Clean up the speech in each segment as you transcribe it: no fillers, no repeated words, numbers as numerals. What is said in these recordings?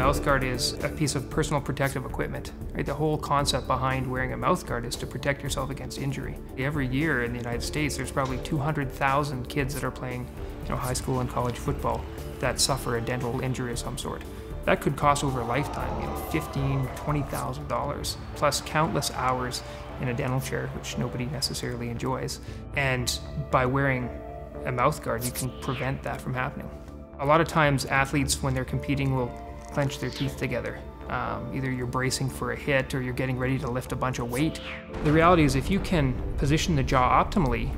mouthguard is a piece of personal protective equipment, right? The whole concept behind wearing a mouthguard is to protect yourself against injury. Every year in the United States, there's probably 200,000 kids that are playing, high school and college football that suffer a dental injury of some sort. That could cost over a lifetime, $15,000, $20,000, plus countless hours in a dental chair, which nobody necessarily enjoys. And by wearing a mouthguard, you can prevent that from happening. A lot of times athletes, when they're competing, will clench their teeth together. Either you're bracing for a hit or you're getting ready to lift a bunch of weight. The reality is if you can position the jaw optimally,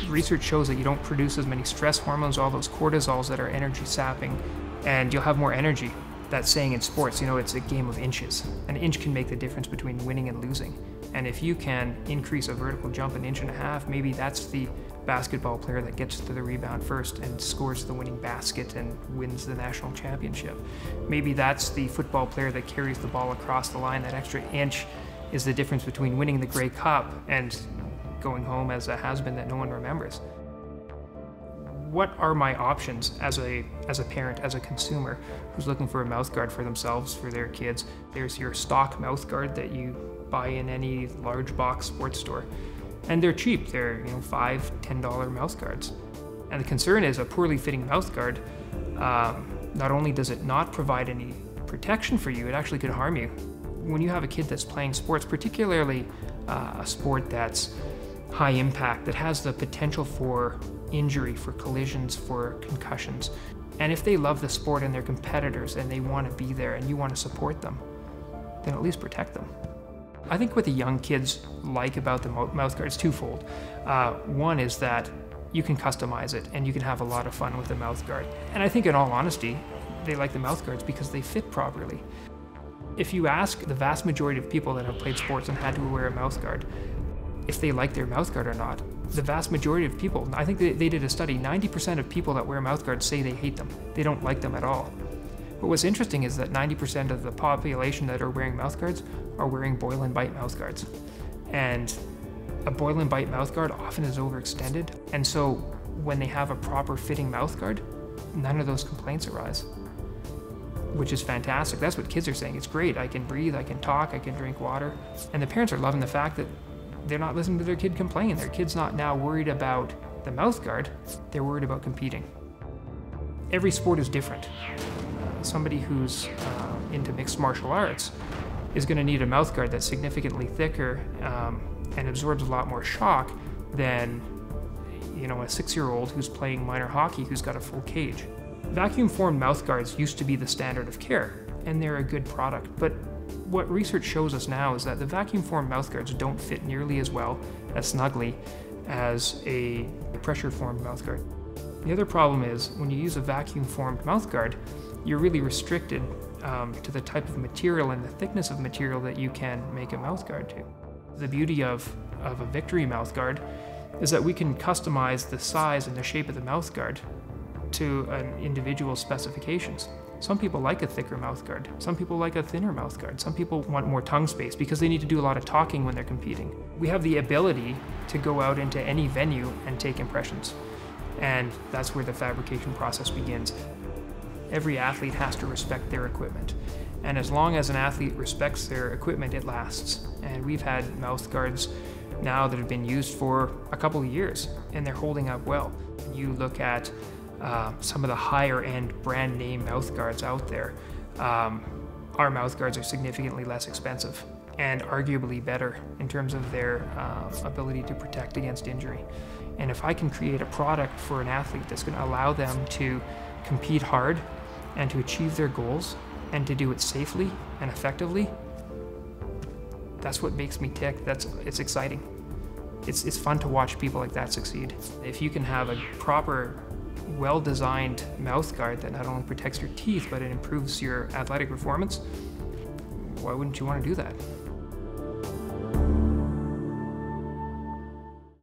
research shows that you don't produce as many stress hormones, all those cortisols that are energy sapping, and you'll have more energy. That saying in sports, it's a game of inches. An inch can make the difference between winning and losing. And if you can increase a vertical jump 1.5 inches, maybe that's the basketball player that gets to the rebound first and scores the winning basket and wins the national championship. Maybe that's the football player that carries the ball across the line. That extra inch is the difference between winning the Grey Cup and going home as a has-been that no one remembers. What are my options as a parent, as a consumer who's looking for a mouthguard for themselves, for their kids? There's your stock mouthguard that you buy in any large box sports store. And they're cheap, they're $5, $10 mouthguards. And the concern is a poorly fitting mouthguard, not only does it not provide any protection for you, it actually could harm you. When you have a kid that's playing sports, particularly a sport that's high impact, that has the potential for injury, for collisions, for concussions, and if they love the sport and they're competitors and they want to be there and you want to support them, then at least protect them. I think what the young kids like about the mouthguard is twofold. One is that you can customize it and you can have a lot of fun with the mouthguard. And I think in all honesty, they like the mouthguards because they fit properly. If you ask the vast majority of people that have played sports and had to wear a mouthguard if they like their mouthguard or not, the vast majority of people, I think they did a study, 90% of people that wear mouthguards say they hate them. They don't like them at all. But what's interesting is that 90% of the population that are wearing mouthguards are wearing boil and bite mouthguards. And a boil and bite mouthguard often is overextended. And so when they have a proper fitting mouthguard, none of those complaints arise, which is fantastic. That's what kids are saying. It's great. I can breathe, I can talk, I can drink water. And the parents are loving the fact that they're not listening to their kid complain. Their kid's not now worried about the mouthguard, they're worried about competing. Every sport is different. Somebody who's into mixed martial arts is going to need a mouthguard that's significantly thicker and absorbs a lot more shock than a 6-year-old who's playing minor hockey who's got a full cage. Vacuum formed mouthguards used to be the standard of care, and they're a good product, but what research shows us now is that the vacuum formed mouthguards don't fit nearly as well, as snugly, as a pressure formed mouthguard. The other problem is when you use a vacuum formed mouthguard, you're really restricted to the type of material and the thickness of material that you can make a mouthguard to. The beauty of a Victory Mouthguard is that we can customize the size and the shape of the mouthguard to an individual specifications. Some people like a thicker mouthguard. Some people like a thinner mouthguard. Some people want more tongue space because they need to do a lot of talking when they're competing. We have the ability to go out into any venue and take impressions. And that's where the fabrication process begins. Every athlete has to respect their equipment. And as long as an athlete respects their equipment, it lasts. And we've had mouthguards now that have been used for a couple of years, and they're holding up well. You look at some of the higher end brand name mouthguards out there. Our mouthguards are significantly less expensive and arguably better in terms of their ability to protect against injury. And if I can create a product for an athlete that's going to allow them to compete hard and to achieve their goals and to do it safely and effectively, that's what makes me tick. It's exciting. It's fun to watch people like that succeed. If you can have a proper, well-designed mouthguard that not only protects your teeth, but it improves your athletic performance, why wouldn't you want to do that?